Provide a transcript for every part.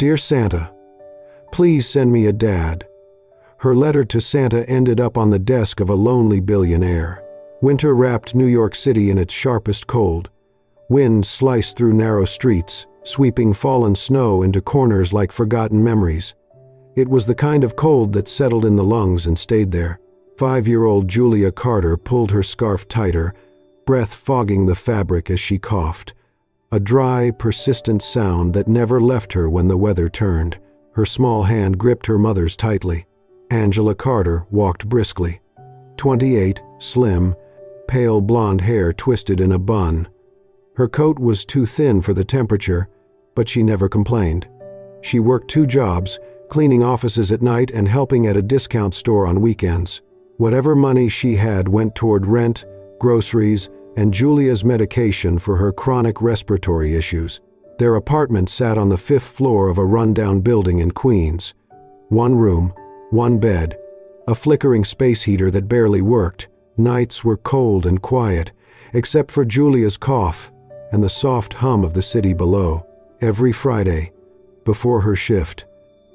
Dear Santa, please send me a dad. Her letter to Santa ended up on the desk of a lonely billionaire. Winter wrapped New York City in its sharpest cold. Wind sliced through narrow streets, sweeping fallen snow into corners like forgotten memories. It was the kind of cold that settled in the lungs and stayed there. 5-year-old Julia Carter pulled her scarf tighter, breath fogging the fabric as she coughed. A dry, persistent sound that never left her when the weather turned. Her small hand gripped her mother's tightly. Angela Carter walked briskly. 28, slim, pale blonde hair twisted in a bun. Her coat was too thin for the temperature, but she never complained. She worked 2 jobs, cleaning offices at night and helping at a discount store on weekends. Whatever money she had went toward rent, groceries, and Julia's medication for her chronic respiratory issues. Their apartment sat on the 5th floor of a rundown building in Queens. 1 room, 1 bed, a flickering space heater that barely worked. Nights were cold and quiet, except for Julia's cough and the soft hum of the city below. Every Friday, before her shift,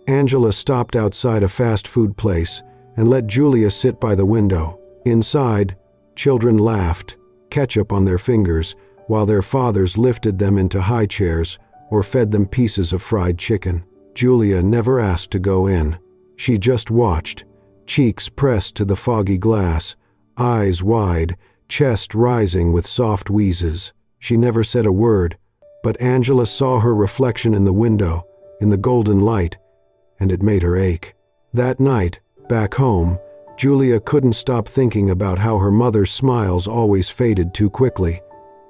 Angela stopped outside a fast food place and let Julia sit by the window. Inside, children laughed, ketchup on their fingers, while their fathers lifted them into high chairs or fed them pieces of fried chicken. Julia never asked to go in. She just watched, cheeks pressed to the foggy glass, eyes wide, chest rising with soft wheezes. She never said a word, but Angela saw her reflection in the window, in the golden light, and it made her ache. That night, back home, Julia couldn't stop thinking about how her mother's smiles always faded too quickly,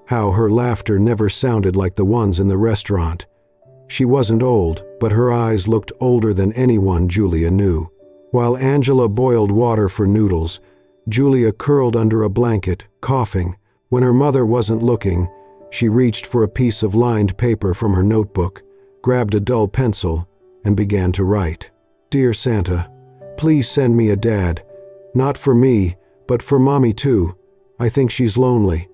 how her laughter never sounded like the ones in the restaurant. She wasn't old, but her eyes looked older than anyone Julia knew. While Angela boiled water for noodles, Julia curled under a blanket, coughing. When her mother wasn't looking, she reached for a piece of lined paper from her notebook, grabbed a dull pencil, and began to write. Dear Santa, please send me a dad. Not for me, but for Mommy too. I think she's lonely.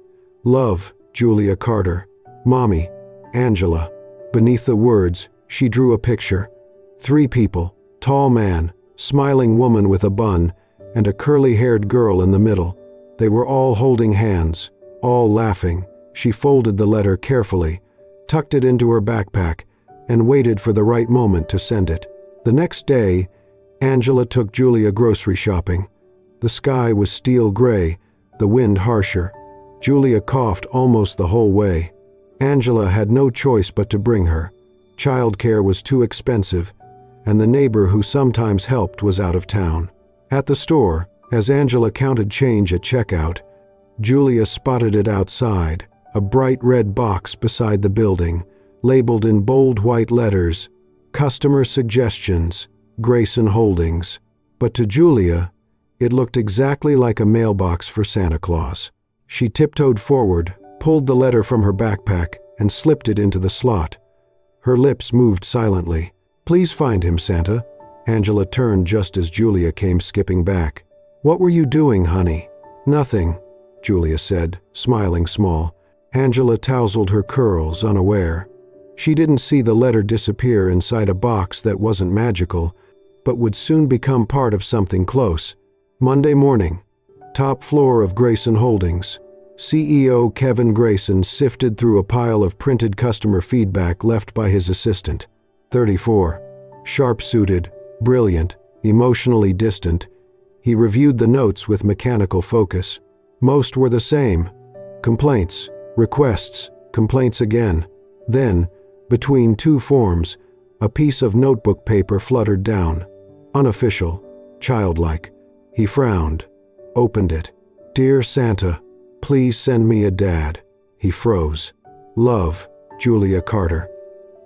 Love, Julia Carter. Mommy, Angela. Beneath the words, she drew a picture. 3 people, tall man, smiling woman with a bun, and a curly-haired girl in the middle. They were all holding hands, all laughing. She folded the letter carefully, tucked it into her backpack, and waited for the right moment to send it. The next day, Angela took Julia grocery shopping. The sky was steel gray, the wind harsher. Julia coughed almost the whole way. Angela had no choice but to bring her. Childcare was too expensive, and the neighbor who sometimes helped was out of town. At the store, as Angela counted change at checkout, Julia spotted it outside, a bright red box beside the building, labeled in bold white letters, Customer Suggestions, Grayson Holdings. But to Julia, it looked exactly like a mailbox for Santa Claus. She tiptoed forward, pulled the letter from her backpack, and slipped it into the slot. Her lips moved silently. Please find him, Santa. Angela turned just as Julia came skipping back. What were you doing, honey? Nothing, Julia said, smiling small. Angela tousled her curls, unaware. She didn't see the letter disappear inside a box that wasn't magical, but would soon become part of something close. Monday morning, top floor of Grayson Holdings. CEO Kevin Grayson sifted through a pile of printed customer feedback left by his assistant. 34. Sharp-suited, brilliant, emotionally distant, he reviewed the notes with mechanical focus. Most were the same. Complaints, requests, complaints again. Then, between 2 forms, a piece of notebook paper fluttered down. Unofficial, childlike. He frowned, opened it. Dear Santa, please send me a dad. He froze. Love, Julia Carter.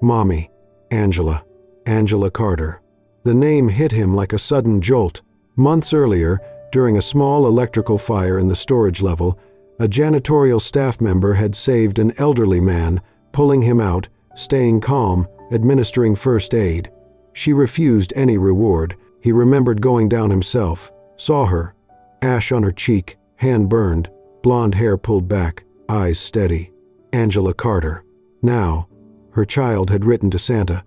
Mommy, Angela. Angela Carter. The name hit him like a sudden jolt. Months earlier, during a small electrical fire in the storage level, a janitorial staff member had saved an elderly man, pulling him out, staying calm, administering first aid. She refused any reward. He remembered going down himself, saw her, ash on her cheek, hand burned, blonde hair pulled back, eyes steady. Angela Carter. Now, her child had written to Santa,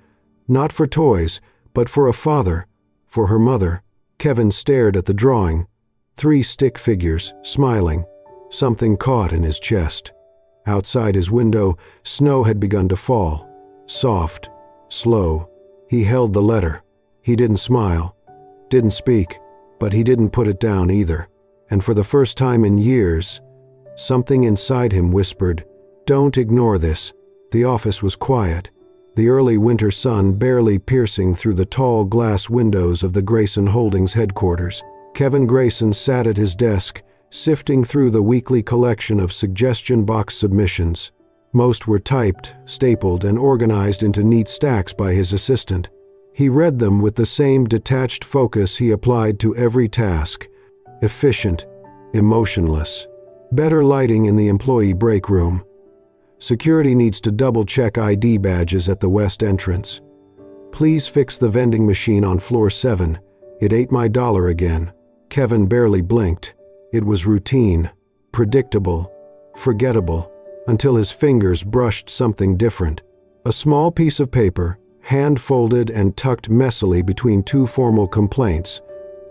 Not for toys, but for a father, for her mother. Kevin stared at the drawing. 3 stick figures, smiling. Something caught in his chest. Outside his window, snow had begun to fall. Soft, slow. He held the letter. He didn't smile, didn't speak, but he didn't put it down either. And for the first time in years, something inside him whispered, "Don't ignore this." The office was quiet, the early winter sun barely piercing through the tall glass windows of the Grayson Holdings headquarters. Kevin Grayson sat at his desk, sifting through the weekly collection of suggestion box submissions. Most were typed, stapled, and organized into neat stacks by his assistant. He read them with the same detached focus he applied to every task. Efficient, emotionless. Better lighting in the employee break room. Security needs to double-check ID badges at the west entrance. Please fix the vending machine on floor 7. It ate my dollar again. Kevin barely blinked. It was routine, predictable, forgettable, until his fingers brushed something different. A small piece of paper, hand-folded and tucked messily between 2 formal complaints.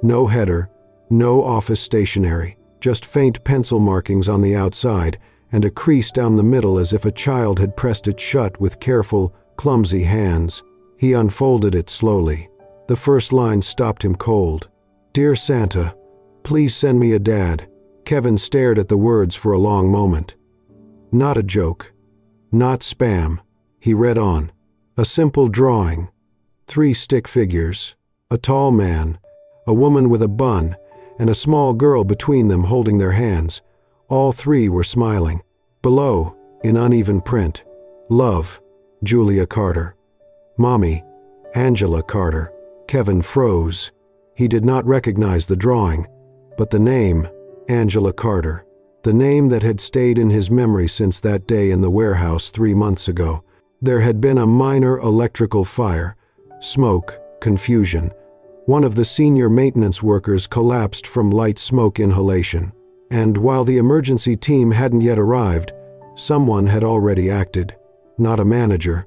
No header, no office stationery, just faint pencil markings on the outside, and a crease down the middle as if a child had pressed it shut with careful, clumsy hands. He unfolded it slowly. The first line stopped him cold. "Dear Santa, please send me a dad." Kevin stared at the words for a long moment. Not a joke. Not spam. He read on. A simple drawing. 3 stick figures. A tall man, a woman with a bun, and a small girl between them holding their hands. All 3 were smiling. Below, in uneven print, "Love, Julia Carter." "Mommy, Angela Carter." Kevin froze. He did not recognize the drawing, but the name, Angela Carter. The name that had stayed in his memory since that day in the warehouse 3 months ago. There had been a minor electrical fire, smoke, confusion. One of the senior maintenance workers collapsed from light smoke inhalation. And while the emergency team hadn't yet arrived, someone had already acted. Not a manager,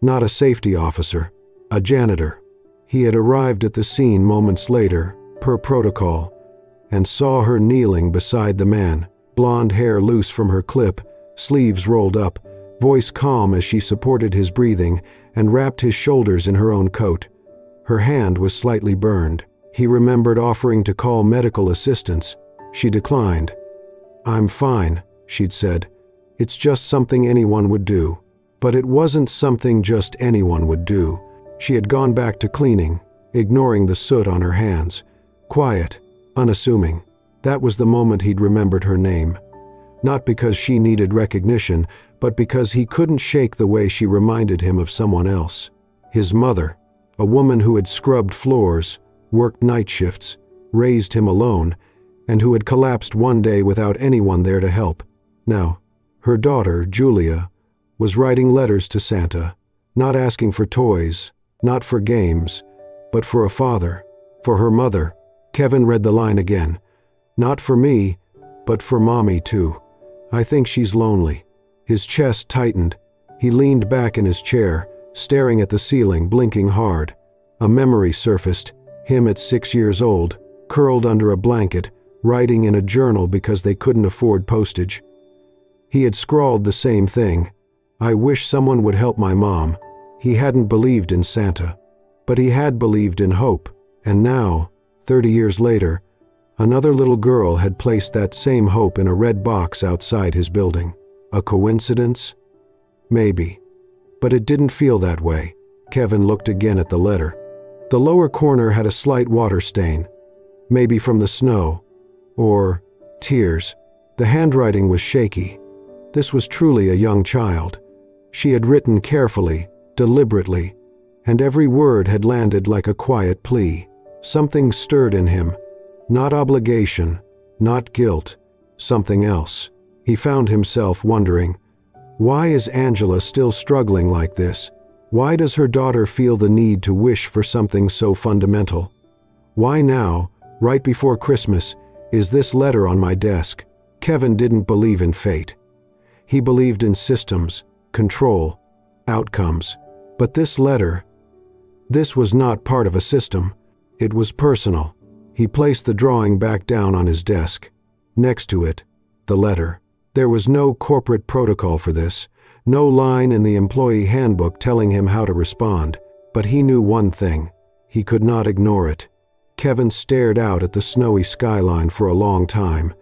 not a safety officer, a janitor. He had arrived at the scene moments later, per protocol, and saw her kneeling beside the man, blonde hair loose from her clip, sleeves rolled up, voice calm as she supported his breathing and wrapped his shoulders in her own coat. Her hand was slightly burned. He remembered offering to call medical assistance. She declined. "I'm fine," she'd said. "It's just something anyone would do." But it wasn't something just anyone would do. She had gone back to cleaning, ignoring the soot on her hands. Quiet, unassuming. That was the moment he'd remembered her name. Not because she needed recognition, but because he couldn't shake the way she reminded him of someone else. His mother, a woman who had scrubbed floors, worked night shifts, raised him alone, and who had collapsed one day without anyone there to help. Now, her daughter, Julia, was writing letters to Santa, not asking for toys, not for games, but for a father, for her mother. Kevin read the line again. "Not for me, but for Mommy too. I think she's lonely." His chest tightened. He leaned back in his chair, staring at the ceiling, blinking hard. A memory surfaced, him at 6 years old, curled under a blanket, writing in a journal because they couldn't afford postage. He had scrawled the same thing. "I wish someone would help my mom." He hadn't believed in Santa, but he had believed in hope. And now, 30 years later, another little girl had placed that same hope in a red box outside his building. A coincidence? Maybe. But it didn't feel that way. Kevin looked again at the letter. The lower corner had a slight water stain. Maybe from the snow. Or tears. The handwriting was shaky. This was truly a young child. She had written carefully, deliberately, and every word had landed like a quiet plea. Something stirred in him. Not obligation, not guilt, something else. He found himself wondering, why is Angela still struggling like this? Why does her daughter feel the need to wish for something so fundamental? Why now, right before Christmas, is this letter on my desk? Kevin didn't believe in fate. He believed in systems, control, outcomes. But this letter, This was not part of a system. It was personal. He placed the drawing back down on his desk. Next to it, the letter. There was no corporate protocol for this, no line in the employee handbook telling him how to respond. But he knew one thing. He could not ignore it. Kevin stared out at the snowy skyline for a long time.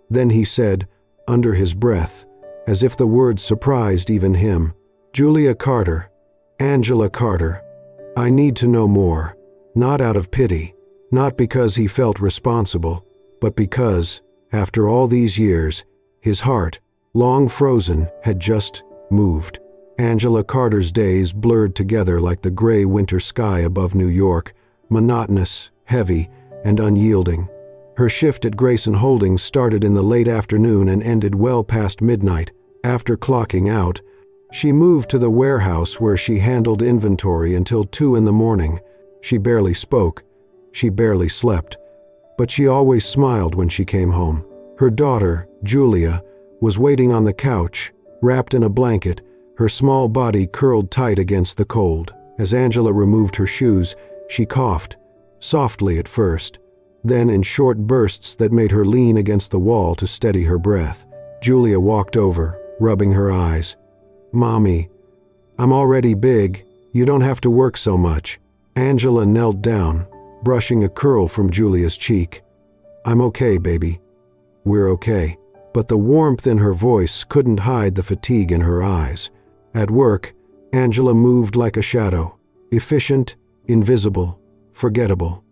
Then he said, under his breath, as if the words surprised even him, "Julia Carter, Angela Carter, I need to know more." Not out of pity, not because he felt responsible, but because, after all these years, his heart, long frozen, had just moved. Angela Carter's days blurred together like the gray winter sky above New York, monotonous, heavy, and unyielding. Her shift at Grayson Holdings started in the late afternoon and ended well past midnight. After clocking out, she moved to the warehouse where she handled inventory until 2 in the morning. She barely spoke. She barely slept. But she always smiled when she came home. Her daughter, Julia, was waiting on the couch, wrapped in a blanket, her small body curled tight against the cold. As Angela removed her shoes, she coughed, softly at first, then in short bursts that made her lean against the wall to steady her breath. Julia walked over, rubbing her eyes. "Mommy, I'm already big. You don't have to work so much." Angela knelt down, brushing a curl from Julia's cheek. "I'm okay, baby. We're okay." But the warmth in her voice couldn't hide the fatigue in her eyes. At work, Angela moved like a shadow, efficient, invisible, forgettable.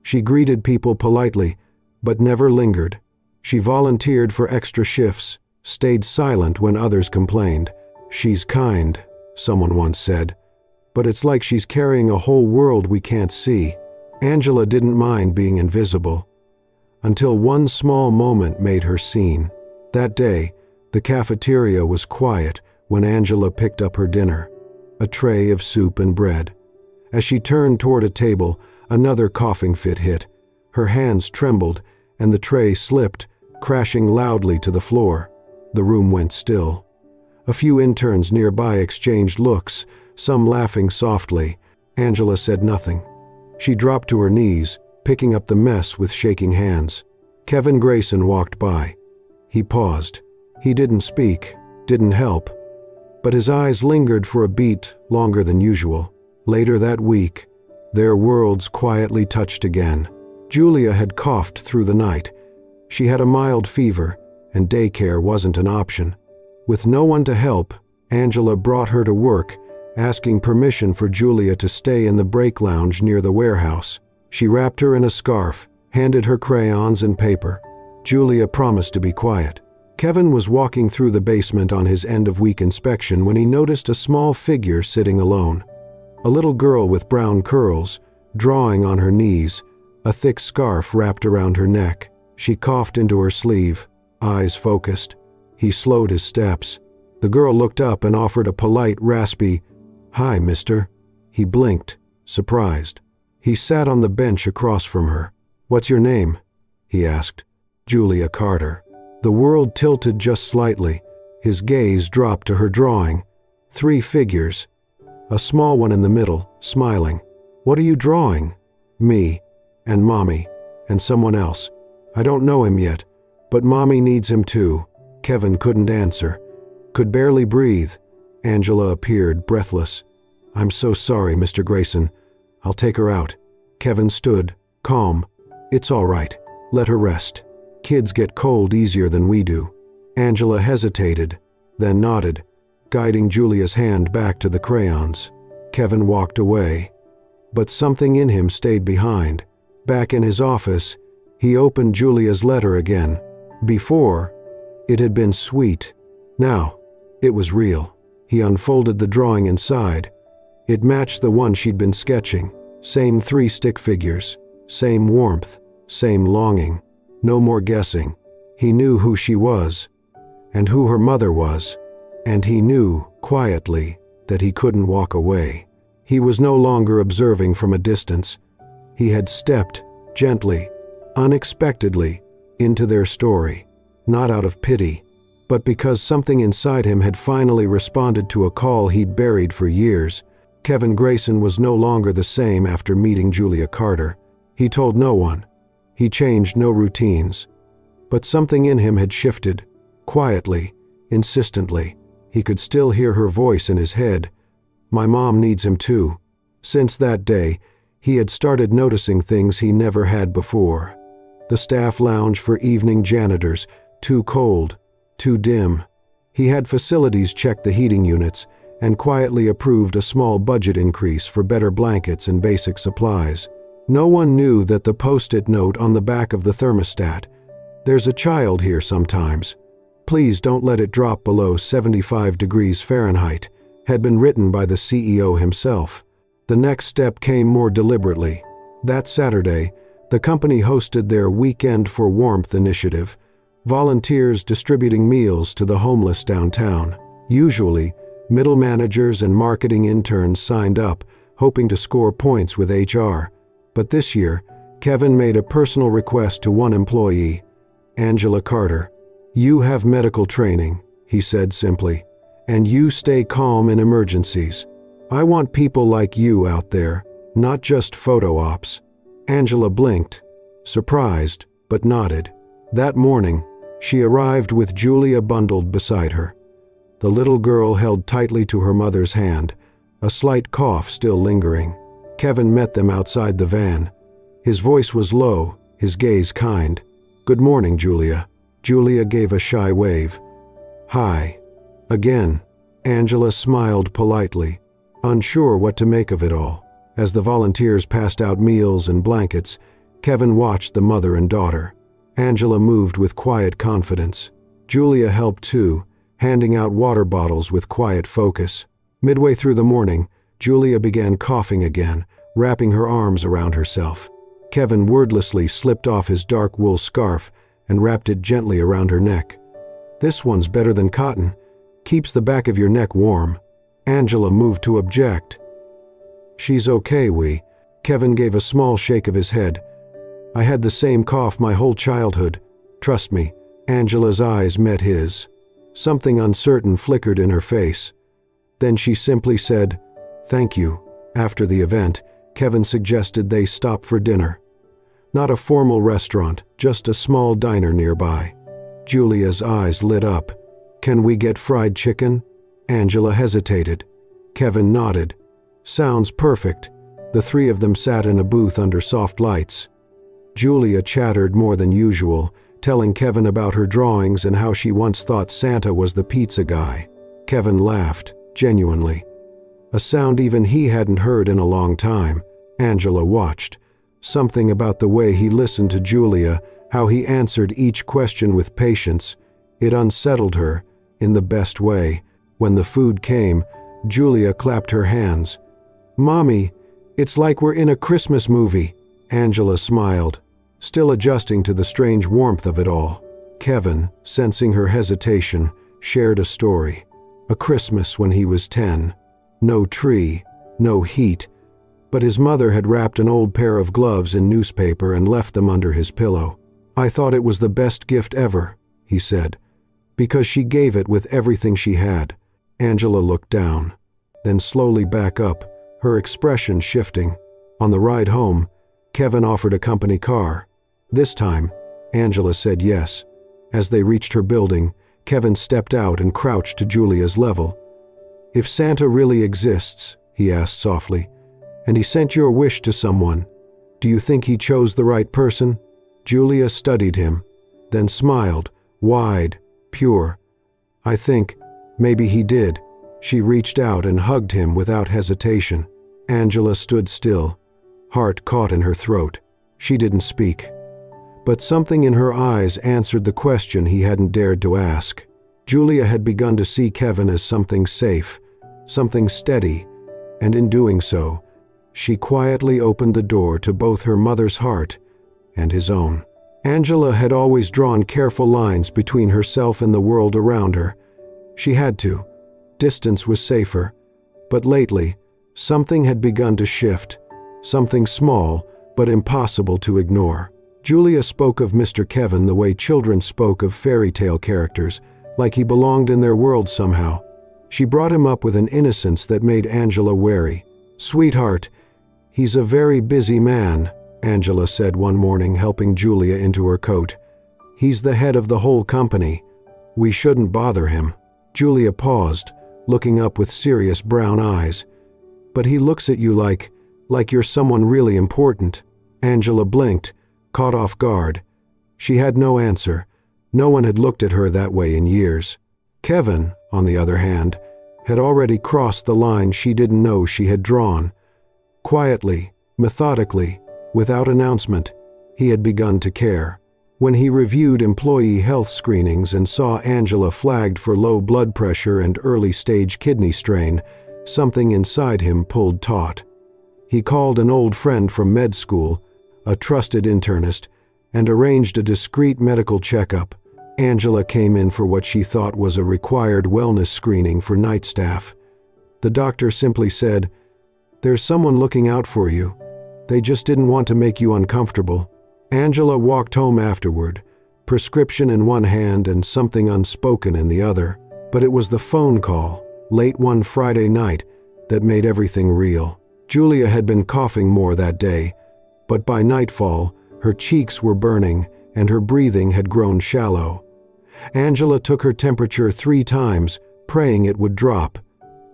She greeted people politely, but never lingered. She volunteered for extra shifts, stayed silent when others complained. "She's kind," someone once said, "but it's like she's carrying a whole world we can't see." Angela didn't mind being invisible, until one small moment made her seen. That day, the cafeteria was quiet when Angela picked up her dinner, a tray of soup and bread. As she turned toward a table, another coughing fit hit. Her hands trembled, and the tray slipped, crashing loudly to the floor. The room went still. A few interns nearby exchanged looks, some laughing softly. Angela said nothing. She dropped to her knees, picking up the mess with shaking hands. Kevin Grayson walked by. He paused. He didn't speak, didn't help, but his eyes lingered for a beat longer than usual. Later that week, their worlds quietly touched again. Julia had coughed through the night. She had a mild fever, and daycare wasn't an option. With no one to help, Angela brought her to work, asking permission for Julia to stay in the break lounge near the warehouse. She wrapped her in a scarf, handed her crayons and paper. Julia promised to be quiet. Kevin was walking through the basement on his end-of-week inspection when he noticed a small figure sitting alone. A little girl with brown curls, drawing on her knees, a thick scarf wrapped around her neck. She coughed into her sleeve, eyes focused. He slowed his steps. The girl looked up and offered a polite, raspy, "Hi, mister." He blinked, surprised. He sat on the bench across from her. "What's your name?" he asked. "Julia Carter." The world tilted just slightly. His gaze dropped to her drawing. 3 figures. A small one in the middle, smiling. "What are you drawing?" "Me, and Mommy, and someone else. I don't know him yet, but Mommy needs him too." Kevin couldn't answer. Could barely breathe. Angela appeared, breathless. "I'm so sorry, Mr. Grayson. I'll take her out." Kevin stood, calm. "It's all right. Let her rest. Kids get cold easier than we do." Angela hesitated, then nodded, guiding Julia's hand back to the crayons. Kevin walked away, but something in him stayed behind. Back in his office, he opened Julia's letter again. Before, it had been sweet. Now, it was real. He unfolded the drawing inside. It matched the one she'd been sketching. Same 3 stick figures, same warmth, same longing. No more guessing. He knew who she was, and who her mother was, and he knew, quietly, that he couldn't walk away. He was no longer observing from a distance. He had stepped, gently, unexpectedly, into their story, not out of pity, but because something inside him had finally responded to a call he'd buried for years. Kevin Grayson was no longer the same after meeting Julia Carter. He told no one. He changed no routines. But something in him had shifted. Quietly, insistently. He could still hear her voice in his head. "My mom needs him too." Since that day, he had started noticing things he never had before. The staff lounge for evening janitors, too cold, too dim. He had facilities check the heating units and quietly approved a small budget increase for better blankets and basic supplies. No one knew that the post-it note on the back of the thermostat, "There's a child here sometimes. Please don't let it drop below 75 degrees Fahrenheit," had been written by the CEO himself. The next step came more deliberately. That Saturday, the company hosted their Weekend for Warmth initiative, volunteers distributing meals to the homeless downtown. Usually, middle managers and marketing interns signed up, hoping to score points with HR. But this year, Kevin made a personal request to one employee, Angela Carter. "You have medical training," he said simply, "and you stay calm in emergencies. I want people like you out there, not just photo ops." Angela blinked, surprised, but nodded. That morning, she arrived with Julia bundled beside her. The little girl held tightly to her mother's hand, a slight cough still lingering. Kevin met them outside the van. His voice was low, his gaze kind. "Good morning, Julia." Julia gave a shy wave. "Hi." Again, Angela smiled politely, unsure what to make of it all. As the volunteers passed out meals and blankets, Kevin watched the mother and daughter. Angela moved with quiet confidence. Julia helped too, handing out water bottles with quiet focus. Midway through the morning, Julia began coughing again, wrapping her arms around herself. Kevin wordlessly slipped off his dark wool scarf and wrapped it gently around her neck. "This one's better than cotton. Keeps the back of your neck warm." Angela moved to object. "She's okay, Kevin gave a small shake of his head. "I had the same cough my whole childhood. Trust me." Angela's eyes met his. Something uncertain flickered in her face. Then she simply said, "Thank you." After the event, Kevin suggested they stop for dinner. Not a formal restaurant, just a small diner nearby. Julia's eyes lit up. "Can we get fried chicken?" Angela hesitated. Kevin nodded. "Sounds perfect." The three of them sat in a booth under soft lights. Julia chattered more than usual, telling Kevin about her drawings and how she once thought Santa was the pizza guy. Kevin laughed, genuinely. A sound even he hadn't heard in a long time. Angela watched. Something about the way he listened to Julia, how he answered each question with patience. It unsettled her, in the best way. When the food came, Julia clapped her hands. "Mommy, it's like we're in a Christmas movie." Angela smiled, still adjusting to the strange warmth of it all. Kevin, sensing her hesitation, shared a story. A Christmas when he was 10. No tree, no heat, but his mother had wrapped an old pair of gloves in newspaper and left them under his pillow. "I thought it was the best gift ever," he said, "because she gave it with everything she had." Angela looked down, then slowly back up, her expression shifting. On the ride home, Kevin offered a company car. This time, Angela said yes. As they reached her building, Kevin stepped out and crouched to Julia's level. "If Santa really exists," he asked softly, "and he sent your wish to someone, do you think he chose the right person?" Julia studied him, then smiled, wide, pure. "I think, maybe he did." She reached out and hugged him without hesitation. Angela stood still, heart caught in her throat. She didn't speak. But something in her eyes answered the question he hadn't dared to ask. Julia had begun to see Kevin as something safe, something steady, and in doing so, she quietly opened the door to both her mother's heart and his own. Angela had always drawn careful lines between herself and the world around her. She had to. Distance was safer. But lately, something had begun to shift, something small but impossible to ignore. Julia spoke of Mr. Kevin the way children spoke of fairy tale characters, like he belonged in their world somehow. She brought him up with an innocence that made Angela wary. "Sweetheart, he's a very busy man," Angela said one morning, helping Julia into her coat. "He's the head of the whole company. We shouldn't bother him." Julia paused, looking up with serious brown eyes. "But he looks at you like you're someone really important." Angela blinked, caught off guard. She had no answer. No one had looked at her that way in years. Kevin, on the other hand, had already crossed the line she didn't know she had drawn. Quietly, methodically, without announcement, he had begun to care. When he reviewed employee health screenings and saw Angela flagged for low blood pressure and early-stage kidney strain, something inside him pulled taut. He called an old friend from med school, a trusted internist, and arranged a discreet medical checkup. Angela came in for what she thought was a required wellness screening for night staff. The doctor simply said, "There's someone looking out for you. They just didn't want to make you uncomfortable." Angela walked home afterward, prescription in one hand and something unspoken in the other. But it was the phone call, late one Friday night, that made everything real. Julia had been coughing more that day, but by nightfall, her cheeks were burning and her breathing had grown shallow. Angela took her temperature 3 times, praying it would drop.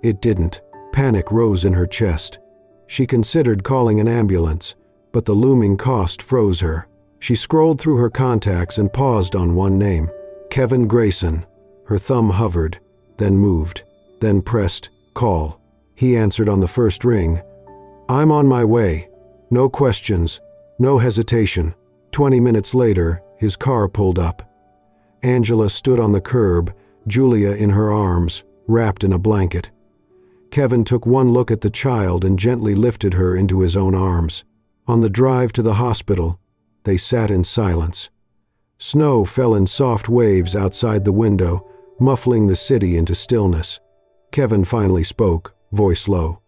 It didn't. Panic rose in her chest. She considered calling an ambulance, but the looming cost froze her. She scrolled through her contacts and paused on one name, Kevin Grayson. Her thumb hovered, then moved, then pressed call. He answered on the first ring. "I'm on my way. No questions, no hesitation." 20 minutes later, his car pulled up. Angela stood on the curb, Julia in her arms, wrapped in a blanket. Kevin took one look at the child and gently lifted her into his own arms. On the drive to the hospital, they sat in silence. Snow fell in soft waves outside the window, muffling the city into stillness. Kevin finally spoke, voice low.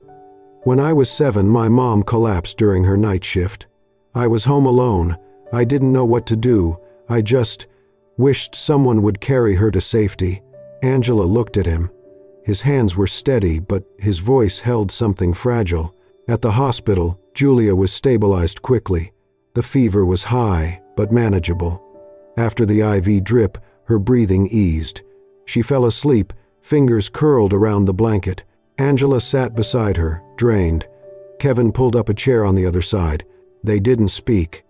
"When I was 7, my mom collapsed during her night shift. I was home alone. I didn't know what to do. I just wished someone would carry her to safety." Angela looked at him. His hands were steady, but his voice held something fragile. At the hospital, Julia was stabilized quickly. The fever was high, but manageable. After the IV drip, her breathing eased. She fell asleep, fingers curled around the blanket. Angela sat beside her, drained. Kevin pulled up a chair on the other side. They didn't speak.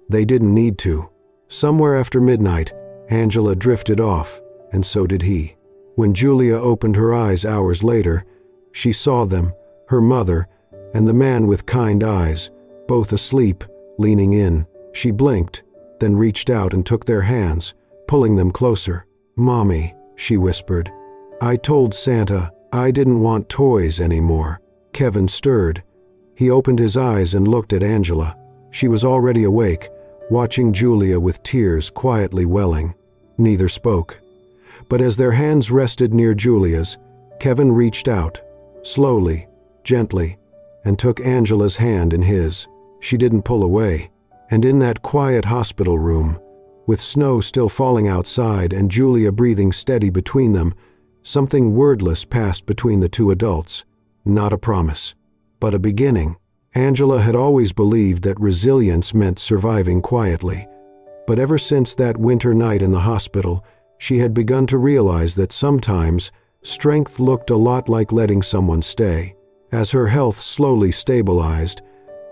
They didn't need to. Somewhere after midnight, Angela drifted off, and so did he. When Julia opened her eyes hours later, she saw them, her mother, and the man with kind eyes, both asleep, leaning in. She blinked, then reached out and took their hands, pulling them closer. "Mommy," she whispered. "I told Santa I didn't want toys anymore." Kevin stirred. He opened his eyes and looked at Angela. She was already awake, watching Julia with tears quietly welling. Neither spoke. But as their hands rested near Julia's, Kevin reached out, slowly, gently, and took Angela's hand in his. She didn't pull away. And in that quiet hospital room, with snow still falling outside and Julia breathing steady between them, something wordless passed between the two adults. Not a promise, but a beginning. Angela had always believed that resilience meant surviving quietly. But ever since that winter night in the hospital, she had begun to realize that sometimes strength looked a lot like letting someone stay. As her health slowly stabilized,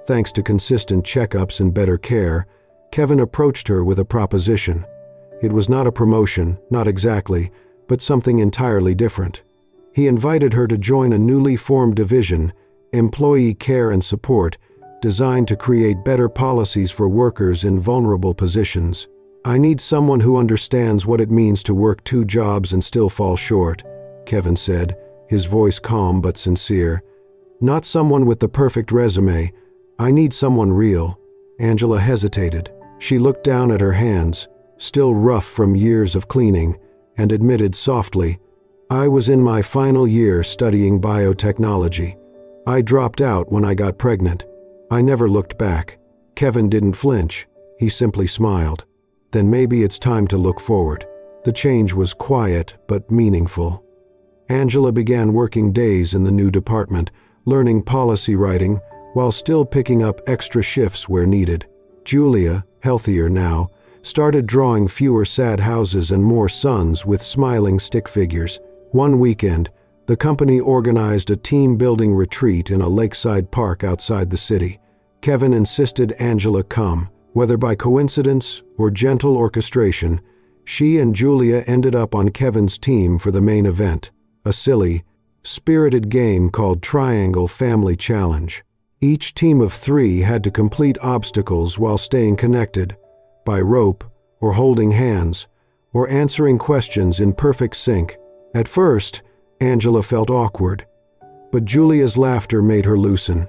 thanks to consistent checkups and better care, Kevin approached her with a proposition. It was not a promotion, not exactly, but something entirely different. He invited her to join a newly formed division, Employee Care and Support, designed to create better policies for workers in vulnerable positions. "I need someone who understands what it means to work 2 jobs and still fall short," Kevin said, his voice calm but sincere. "Not someone with the perfect resume. I need someone real." Angela hesitated. She looked down at her hands, still rough from years of cleaning, and admitted softly, "I was in my final year studying biotechnology. I dropped out when I got pregnant. I never looked back." Kevin didn't flinch. He simply smiled. "Then maybe it's time to look forward." The change was quiet but meaningful. Angela began working days in the new department, learning policy writing, while still picking up extra shifts where needed. Julia, healthier now, started drawing fewer sad houses and more suns with smiling stick figures. One weekend, the company organized a team-building retreat in a lakeside park outside the city. Kevin insisted Angela come. Whether by coincidence or gentle orchestration, she and Julia ended up on Kevin's team for the main event, a silly, spirited game called Triangle Family Challenge. Each team of 3 had to complete obstacles while staying connected, by rope, or holding hands, or answering questions in perfect sync. At first, Angela felt awkward, but Julia's laughter made her loosen.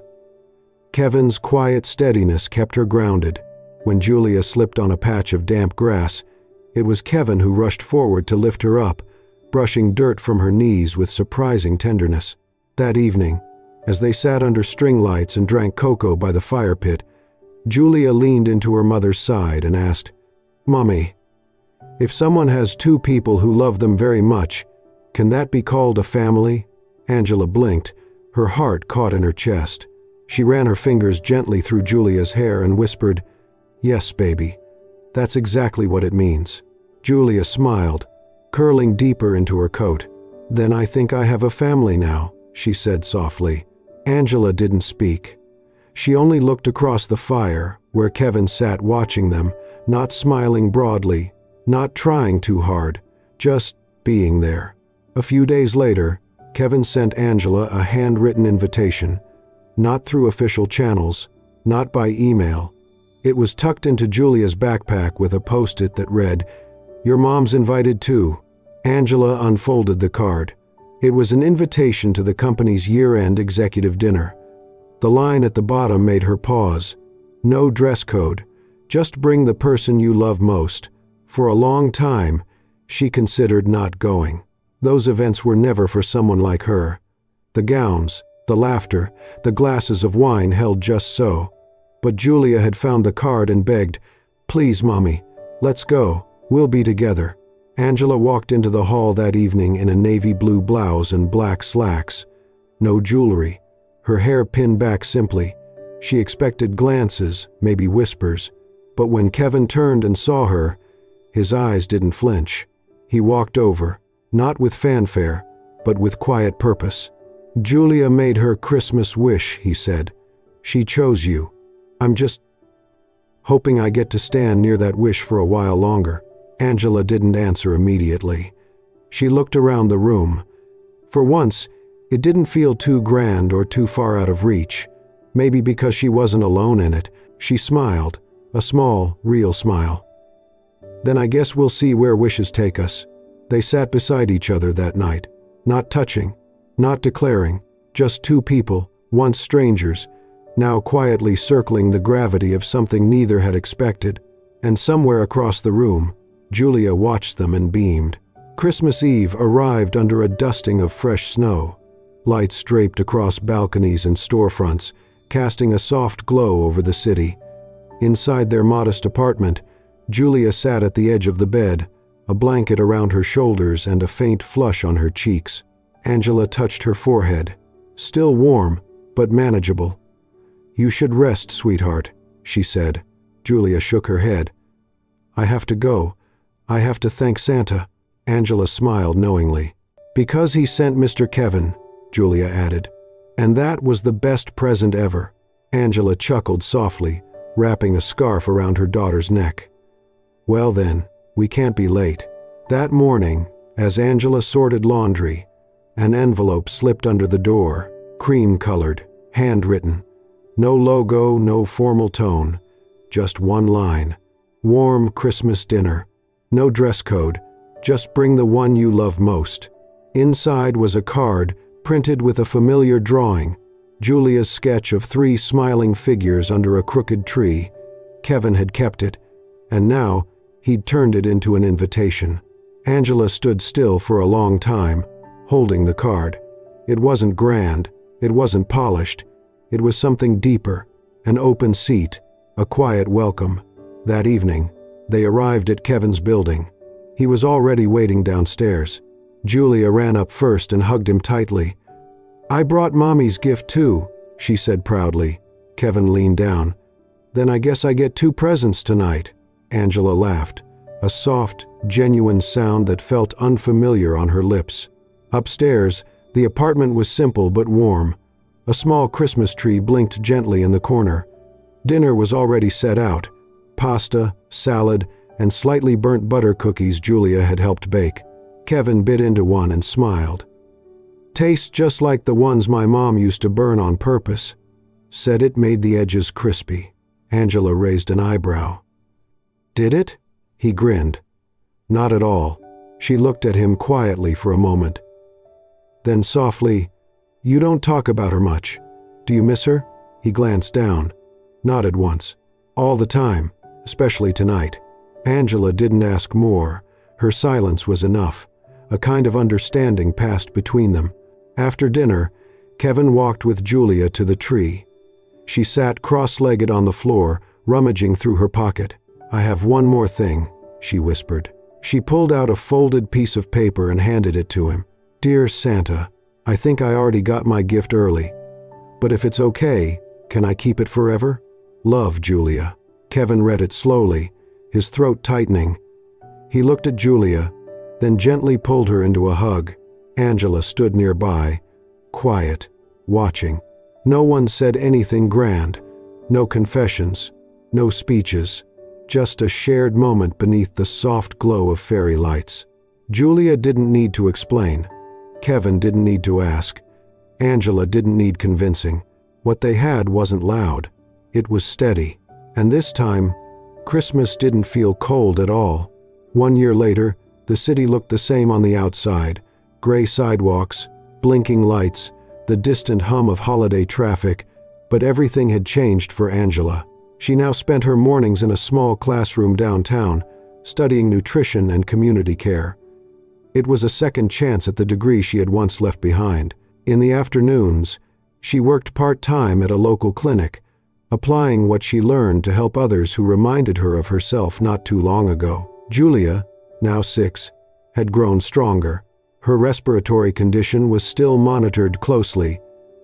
Kevin's quiet steadiness kept her grounded. When Julia slipped on a patch of damp grass, it was Kevin who rushed forward to lift her up, brushing dirt from her knees with surprising tenderness. That evening, as they sat under string lights and drank cocoa by the fire pit, Julia leaned into her mother's side and asked, "Mommy, if someone has 2 people who love them very much, can that be called a family?" Angela blinked, her heart caught in her chest. She ran her fingers gently through Julia's hair and whispered, "Yes, baby, that's exactly what it means." Julia smiled, curling deeper into her coat. "Then I think I have a family now," she said softly. Angela didn't speak. She only looked across the fire, where Kevin sat watching them, not smiling broadly, not trying too hard, just being there. A few days later, Kevin sent Angela a handwritten invitation, not through official channels, not by email. It was tucked into Julia's backpack with a post-it that read, "Your mom's invited too." Angela unfolded the card. It was an invitation to the company's year-end executive dinner. The line at the bottom made her pause. No dress code, just bring the person you love most. For a long time, she considered not going. Those events were never for someone like her. The gowns, the laughter, the glasses of wine held just so. But Julia had found the card and begged, "Please, Mommy, let's go. We'll be together." Angela walked into the hall that evening in a navy blue blouse and black slacks. No jewelry, her hair pinned back simply. She expected glances, maybe whispers, but when Kevin turned and saw her, his eyes didn't flinch. He walked over, not with fanfare, but with quiet purpose. "Julia made her Christmas wish," he said. "She chose you. I'm just hoping I get to stand near that wish for a while longer." Angela didn't answer immediately. She looked around the room. For once, it didn't feel too grand or too far out of reach. Maybe because she wasn't alone in it. She smiled, a small, real smile. "Then I guess we'll see where wishes take us." They sat beside each other that night, not touching, not declaring, just 2 people, once strangers, now quietly circling the gravity of something neither had expected. And somewhere across the room, Julia watched them and beamed. Christmas Eve arrived under a dusting of fresh snow. Lights draped across balconies and storefronts, casting a soft glow over the city. Inside their modest apartment, Julia sat at the edge of the bed, a blanket around her shoulders and a faint flush on her cheeks. Angela touched her forehead. Still warm, but manageable. "You should rest, sweetheart," she said. Julia shook her head. "I have to go. I have to thank Santa." Angela smiled knowingly. "Because he sent Mr. Kevin," Julia added. "And that was the best present ever." Angela chuckled softly, wrapping a scarf around her daughter's neck. "Well then, we can't be late." That morning, as Angela sorted laundry, an envelope slipped under the door, cream-colored, handwritten. No logo, no formal tone, just one line. "Warm Christmas dinner." No dress code, just bring the one you love most. Inside was a card printed with a familiar drawing, Julia's sketch of 3 smiling figures under a crooked tree. Kevin had kept it, and now he'd turned it into an invitation. Angela stood still for a long time, holding the card. It wasn't grand, it wasn't polished, it was something deeper, an open seat, a quiet welcome. That evening, they arrived at Kevin's building. He was already waiting downstairs. Julia ran up first and hugged him tightly. "I brought Mommy's gift too," she said proudly. Kevin leaned down. "Then I guess I get 2 presents tonight." Angela laughed, a soft, genuine sound that felt unfamiliar on her lips. Upstairs, the apartment was simple but warm. A small Christmas tree blinked gently in the corner. Dinner was already set out: pasta, salad, and slightly burnt butter cookies Julia had helped bake. Kevin bit into one and smiled. "Tastes just like the ones my mom used to burn on purpose." Said it made the edges crispy. Angela raised an eyebrow. "Did it?" He grinned. "Not at all." She looked at him quietly for a moment. Then softly, "You don't talk about her much. Do you miss her?" He glanced down. Nodded once. "All the time, especially tonight." Angela didn't ask more. Her silence was enough. A kind of understanding passed between them. After dinner, Kevin walked with Julia to the tree. She sat cross-legged on the floor, rummaging through her pocket. "I have one more thing," she whispered. She pulled out a folded piece of paper and handed it to him. "Dear Santa, I think I already got my gift early. But if it's okay, can I keep it forever? Love, Julia." Kevin read it slowly, his throat tightening. He looked at Julia, then gently pulled her into a hug. Angela stood nearby, quiet, watching. No one said anything grand, no confessions, no speeches, just a shared moment beneath the soft glow of fairy lights. Julia didn't need to explain. Kevin didn't need to ask. Angela didn't need convincing. What they had wasn't loud. It was steady. And this time, Christmas didn't feel cold at all. 1 year later, the city looked the same on the outside. Gray sidewalks, blinking lights, the distant hum of holiday traffic, but everything had changed for Angela. She now spent her mornings in a small classroom downtown, studying nutrition and community care. It was a second chance at the degree she had once left behind. In the afternoons, she worked part-time at a local clinic, applying what she learned to help others who reminded her of herself not too long ago. Julia, now 6, had grown stronger. Her respiratory condition was still monitored closely,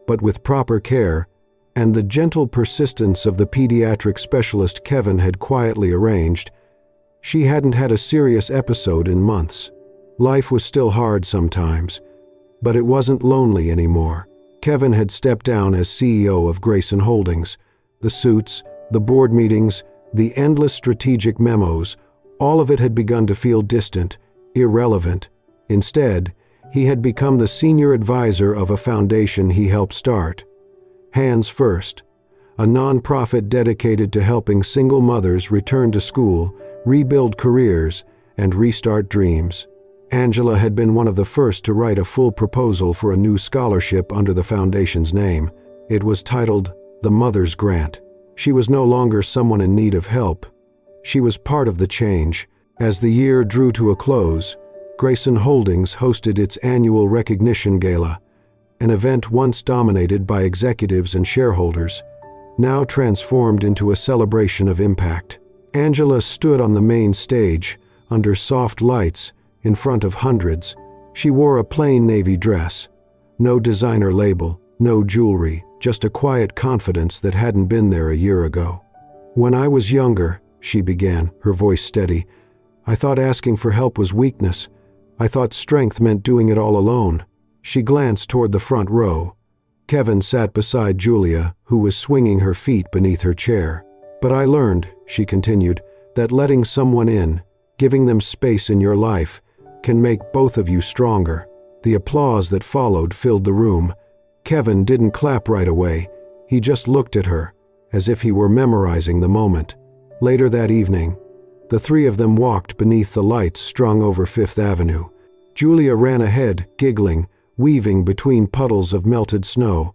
but with proper care, and the gentle persistence of the pediatric specialist Kevin had quietly arranged, she hadn't had a serious episode in months. Life was still hard sometimes, but it wasn't lonely anymore. Kevin had stepped down as CEO of Grayson Holdings. The suits, the board meetings, the endless strategic memos, all of it had begun to feel distant, irrelevant. Instead, he had become the senior advisor of a foundation he helped start. Hands First, a nonprofit dedicated to helping single mothers return to school, rebuild careers, and restart dreams. Angela had been one of the first to write a full proposal for a new scholarship under the foundation's name. It was titled the Mother's Grant. She was no longer someone in need of help. She was part of the change. As the year drew to a close, Grayson Holdings hosted its annual recognition gala, an event once dominated by executives and shareholders, now transformed into a celebration of impact. Angela stood on the main stage, under soft lights, in front of hundreds. She wore a plain navy dress. No designer label, no jewelry, just a quiet confidence that hadn't been there a year ago. "When I was younger," she began, her voice steady, "I thought asking for help was weakness. I thought strength meant doing it all alone." She glanced toward the front row. Kevin sat beside Julia, who was swinging her feet beneath her chair. "But I learned," she continued, "that letting someone in, giving them space in your life, can make both of you stronger." The applause that followed filled the room. Kevin didn't clap right away. He just looked at her, as if he were memorizing the moment. Later that evening, the three of them walked beneath the lights strung over Fifth Avenue. Julia ran ahead, giggling, weaving between puddles of melted snow.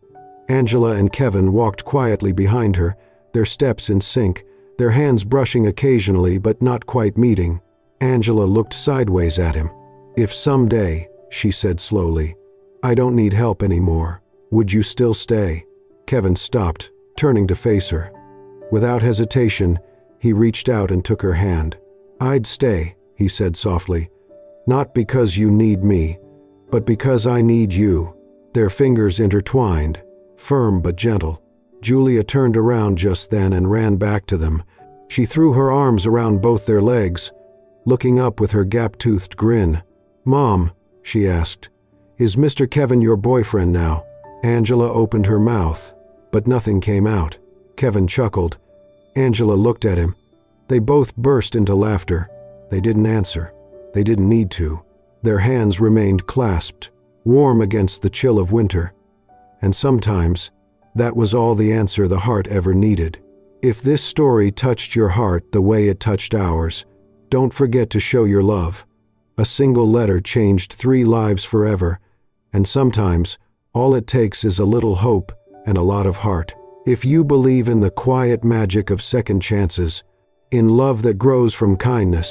Angela and Kevin walked quietly behind her, their steps in sync, their hands brushing occasionally but not quite meeting. Angela looked sideways at him. "If someday," she said slowly, "I don't need help anymore, would you still stay?" Kevin stopped, turning to face her. Without hesitation, he reached out and took her hand. "I'd stay," he said softly. "Not because you need me, but because I need you." their fingers intertwined, firm but gentle. Julia turned around just then and ran back to them. She threw her arms around both their legs, looking up with her gap-toothed grin. "Mom," she asked, "is Mr. Kevin your boyfriend now?" Angela opened her mouth, but nothing came out. Kevin chuckled. Angela looked at him. They both burst into laughter. They didn't answer. They didn't need to. Their hands remained clasped, warm against the chill of winter. And sometimes, that was all the answer the heart ever needed. If this story touched your heart the way it touched ours, don't forget to show your love. A single letter changed 3 lives forever, and sometimes all it takes is a little hope and a lot of heart. If you believe in the quiet magic of second chances, in love that grows from kindness,